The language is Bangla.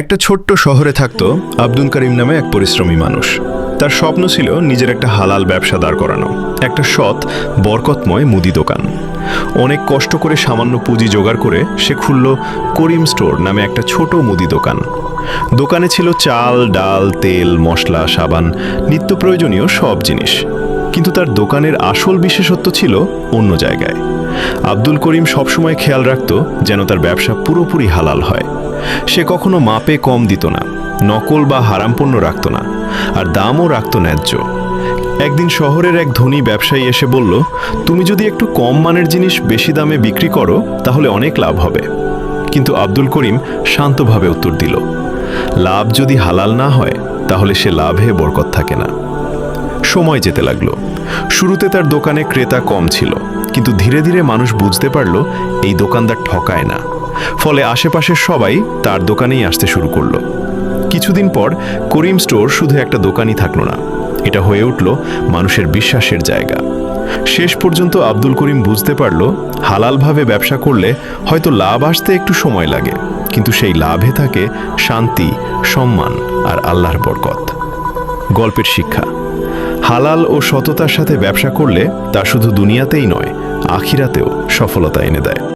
একটা ছোট্ট শহরে থাকতো আব্দুল করিম নামে এক পরিশ্রমী মানুষ। তার স্বপ্ন ছিল নিজের একটা হালাল ব্যবসা দাঁড় করানো, একটা সৎ বরকতময় মুদি দোকান। অনেক কষ্ট করে সামান্য পুঁজি জোগাড় করে সে খুলল করিম স্টোর নামে একটা ছোট মুদি দোকান। দোকানে ছিল চাল, ডাল, তেল, মশলা, সাবান, নিত্য প্রয়োজনীয় সব জিনিস। কিন্তু তার দোকানের আসল বিশেষত্ব ছিল অন্য জায়গায়। আব্দুল করিম সবসময় খেয়াল রাখত যেন তার ব্যবসা পুরোপুরি হালাল হয়। সে কখনো মাপে কম দিত না, নকল বা হারাম পণ্য রাখত না, আর দামও রাখত ন্যায্য। একদিন শহরের এক ধনী ব্যবসায়ী এসে বলল, তুমি যদি একটু কম মানের জিনিস বেশি দামে বিক্রি করো তাহলে অনেক লাভ হবে। কিন্তু আব্দুল করিম শান্তভাবে উত্তর দিল, লাভ যদি হালাল না হয় তাহলে সে লাভে বরকত থাকে না। সময় যেতে লাগলো। শুরুতে তার দোকানে ক্রেতা কম ছিল, কিন্তু ধীরে ধীরে মানুষ বুঝতে পারল এই দোকানদার ঠকায় না। ফলে আশেপাশের সবাই তার দোকানেই আসতে শুরু করলো। কিছুদিন পর করিম স্টোর শুধু একটা দোকানই থাকলো না, এটা হয়ে উঠল মানুষের বিশ্বাসের জায়গা। শেষ পর্যন্ত আব্দুল করিম বুঝতে পারল, হালালভাবে ব্যবসা করলে হয়তো লাভ আসতে একটু সময় লাগে, কিন্তু সেই লাভে থাকে শান্তি, সম্মান আর আল্লাহর বরকত। গল্পের শিক্ষা: হালাল ও সততার সাথে ব্যবসা করলে তা শুধু দুনিয়াতেই নয়, আখিরাতেও সফলতা এনে দেয়।